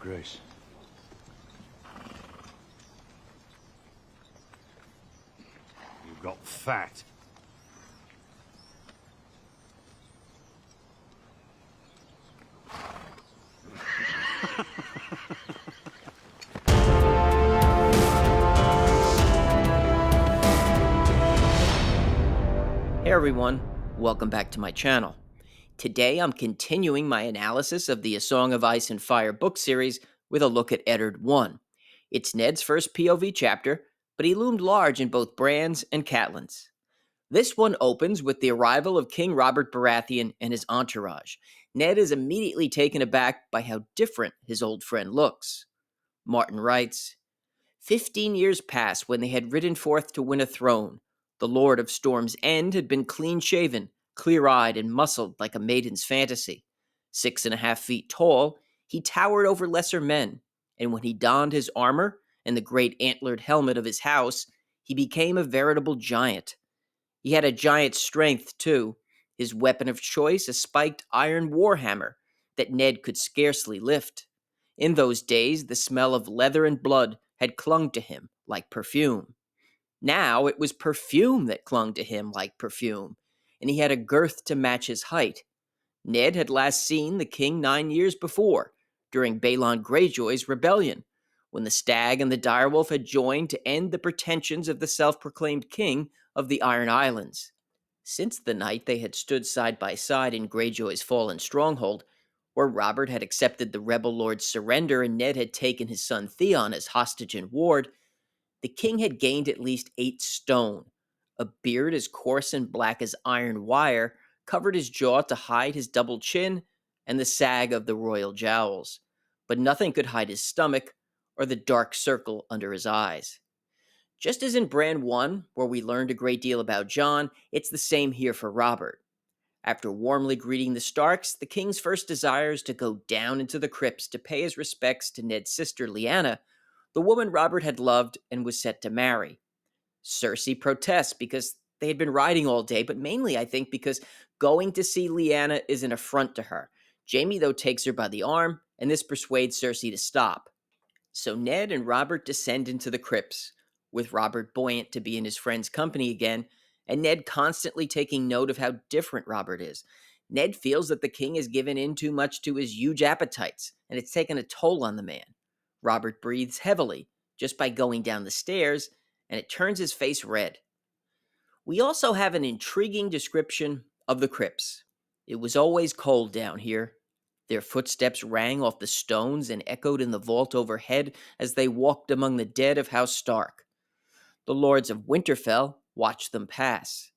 grace. You got fat. Hey everyone, welcome back to my channel. Today I'm continuing my analysis of the A Song of Ice and Fire book series with a look at Eddard 1. It's Ned's first POV chapter, but he loomed large in both Bran's and Catelyn's. This one opens with the arrival of King Robert Baratheon and his entourage. Ned is immediately taken aback by how different his old friend looks. Martin writes, 15 years passed when they had ridden forth to win a throne. The Lord of Storm's End had been clean-shaven, clear-eyed, and muscled like a maiden's fantasy. 6.5 feet tall, he towered over lesser men, and when he donned his armor and the great antlered helmet of his house, he became a veritable giant. He had a giant's strength, too, his weapon of choice a spiked iron warhammer that Ned could scarcely lift. In those days, the smell of leather and blood had clung to him like perfume. Now it was perfume that clung to him like perfume, and he had a girth to match his height. Ned had last seen the king 9 years before, during Balon Greyjoy's rebellion, when the stag and the direwolf had joined to end the pretensions of the self-proclaimed king of the Iron Islands. Since the night they had stood side by side in Greyjoy's fallen stronghold, where Robert had accepted the rebel lord's surrender and Ned had taken his son Theon as hostage and ward, the king had gained at least 8 stone. A beard as coarse and black as iron wire covered his jaw to hide his double chin and the sag of the royal jowls, but nothing could hide his stomach or the dark circle under his eyes. Just as in Bran 1, where we learned a great deal about Jon, it's the same here for Robert. After warmly greeting the Starks, the king's first desire is to go down into the crypts to pay his respects to Ned's sister Lyanna, the woman Robert had loved and was set to marry. Cersei protests because they had been riding all day, but mainly, I think, because going to see Lyanna is an affront to her. Jaime, though, takes her by the arm, and this persuades Cersei to stop. So Ned and Robert descend into the crypts, with Robert buoyant to be in his friend's company again, and Ned constantly taking note of how different Robert is. Ned feels that the king has given in too much to his huge appetites, and it's taken a toll on the man. Robert breathes heavily, just by going down the stairs, and it turns his face red. We also have an intriguing description of the crypts. It was always cold down here. Their footsteps rang off the stones and echoed in the vault overhead as they walked among the dead of House Stark. The lords of Winterfell watched them pass.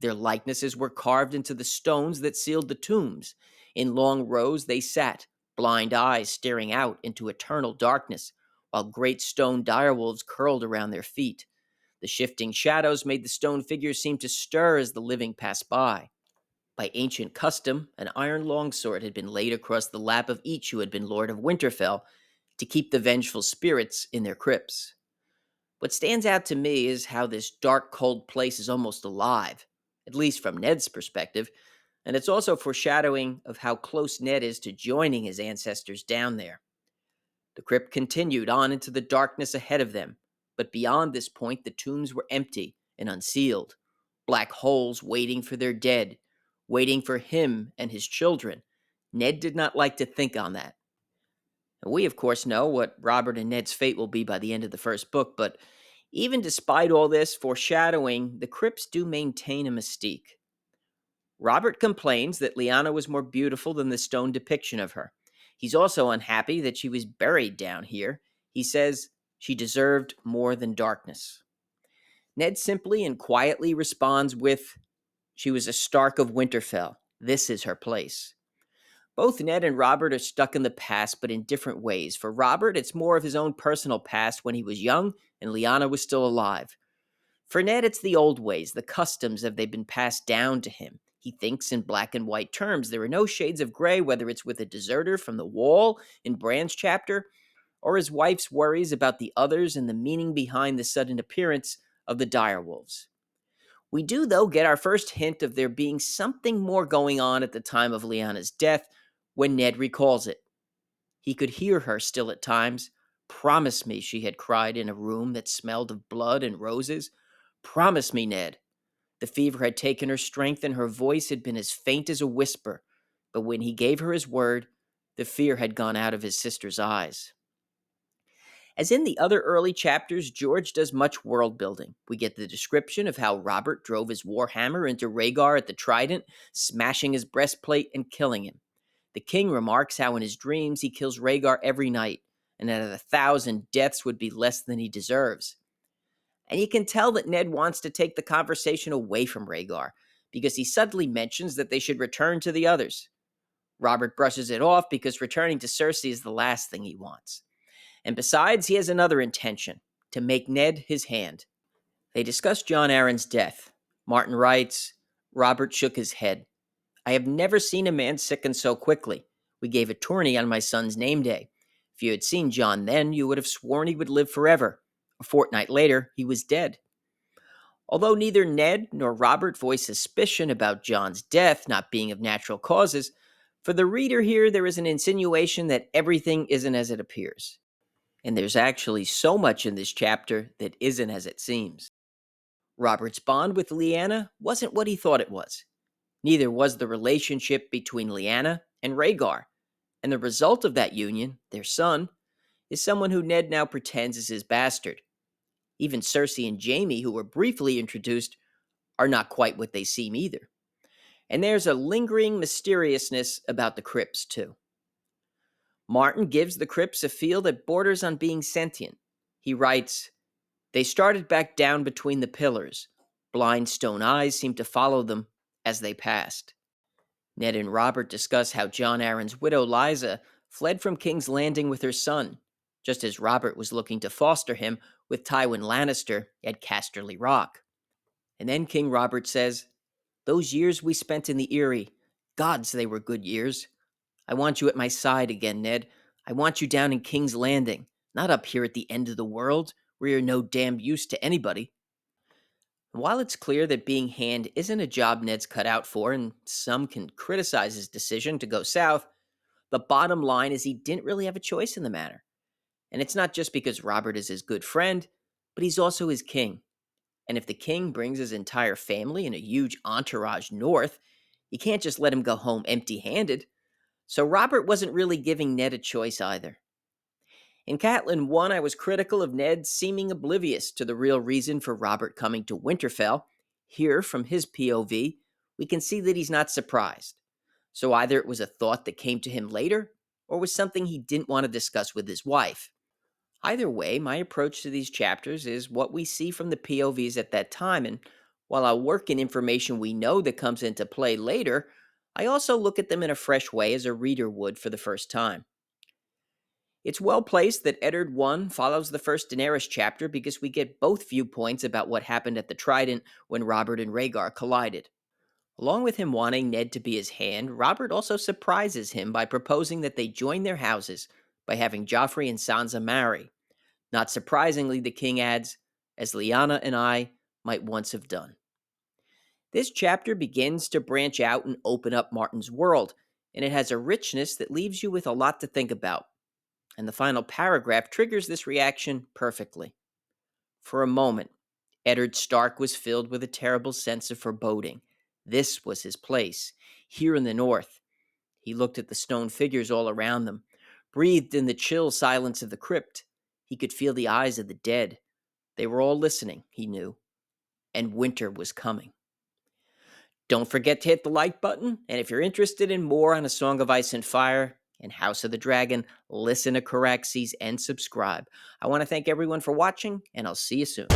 Their likenesses were carved into the stones that sealed the tombs. In long rows they sat, blind eyes staring out into eternal darkness, while great stone direwolves curled around their feet. The shifting shadows made the stone figures seem to stir as the living passed by. By ancient custom, an iron longsword had been laid across the lap of each who had been Lord of Winterfell to keep the vengeful spirits in their crypts. What stands out to me is how this dark, cold place is almost alive, at least from Ned's perspective, and it's also foreshadowing of how close Ned is to joining his ancestors down there. The crypt continued on into the darkness ahead of them, but beyond this point the tombs were empty and unsealed, black holes waiting for their dead, waiting for him and his children. Ned did not like to think on that. And we, of course, know what Robert and Ned's fate will be by the end of the first book, but even despite all this foreshadowing, the crypts do maintain a mystique. Robert complains that Lyanna was more beautiful than the stone depiction of her. He's also unhappy that she was buried down here. He says she deserved more than darkness. Ned simply and quietly responds with, "She was a Stark of Winterfell. This is her place." Both Ned and Robert are stuck in the past, but in different ways. For Robert, it's more of his own personal past when he was young and Lyanna was still alive. For Ned, it's the old ways, the customs that they've been passed down to him. He thinks in black and white terms. There are no shades of gray, whether it's with a deserter from the Wall in Bran's chapter, or his wife's worries about the others and the meaning behind the sudden appearance of the direwolves. We do, though, get our first hint of there being something more going on at the time of Lyanna's death when Ned recalls it. He could hear her still at times. "Promise me," she had cried in a room that smelled of blood and roses. "Promise me, Ned." The fever had taken her strength and her voice had been as faint as a whisper. But when he gave her his word, the fear had gone out of his sister's eyes. As in the other early chapters, George does much world building. We get the description of how Robert drove his warhammer into Rhaegar at the Trident, smashing his breastplate and killing him. The king remarks how in his dreams he kills Rhaegar every night, and that 1,000 deaths would be less than he deserves. And you can tell that Ned wants to take the conversation away from Rhaegar, because he suddenly mentions that they should return to the others. Robert brushes it off because returning to Cersei is the last thing he wants. And besides, he has another intention: to make Ned his hand. They discuss Jon Arryn's death. Martin writes, "Robert shook his head. I have never seen a man sicken so quickly. We gave a tourney on my son's name day. If you had seen Jon then, you would have sworn he would live forever. A fortnight later, he was dead." Although neither Ned nor Robert voice suspicion about Jon's death not being of natural causes, for the reader here there is an insinuation that everything isn't as it appears. And there's actually so much in this chapter that isn't as it seems. Robert's bond with Lyanna wasn't what he thought it was. Neither was the relationship between Lyanna and Rhaegar. And the result of that union, their son, is someone who Ned now pretends is his bastard. Even Cersei and Jaime, who were briefly introduced, are not quite what they seem either. And there's a lingering mysteriousness about the Crypts, too. Martin gives the Crypts a feel that borders on being sentient. He writes, "They started back down between the pillars. Blind stone eyes seemed to follow them as they passed." Ned and Robert discuss how Jon Arryn's widow Lysa fled from King's Landing with her son, just as Robert was looking to foster him with Tywin Lannister at Casterly Rock. And then King Robert says, "Those years we spent in the Eyrie, gods, they were good years. I want you at my side again, Ned. I want you down in King's Landing, not up here at the end of the world, where you're no damn use to anybody." And while it's clear that being Hand isn't a job Ned's cut out for, and some can criticize his decision to go south, the bottom line is he didn't really have a choice in the matter. And it's not just because Robert is his good friend, but he's also his king. And if the king brings his entire family and a huge entourage north, you can't just let him go home empty-handed. So Robert wasn't really giving Ned a choice either. In Catelyn 1, I was critical of Ned seeming oblivious to the real reason for Robert coming to Winterfell. Here, from his POV, we can see that he's not surprised. So either it was a thought that came to him later, or was something he didn't want to discuss with his wife. Either way, my approach to these chapters is what we see from the POVs at that time, and while I'll work in information we know that comes into play later, I also look at them in a fresh way as a reader would for the first time. It's well placed that Eddard 1 follows the first Daenerys chapter because we get both viewpoints about what happened at the Trident when Robert and Rhaegar collided. Along with him wanting Ned to be his hand, Robert also surprises him by proposing that they join their houses by having Joffrey and Sansa marry. Not surprisingly, the king adds, "as Lyanna and I might once have done." This chapter begins to branch out and open up Martin's world, and it has a richness that leaves you with a lot to think about. And the final paragraph triggers this reaction perfectly. For a moment, Eddard Stark was filled with a terrible sense of foreboding. This was his place, here in the north. He looked at the stone figures all around them, breathed in the chill silence of the crypt. He could feel the eyes of the dead. They were all listening, he knew. And winter was coming. Don't forget to hit the like button, and if you're interested in more on A Song of Ice and Fire and House of the Dragon, listen to Caraxes and subscribe. I want to thank everyone for watching, and I'll see you soon.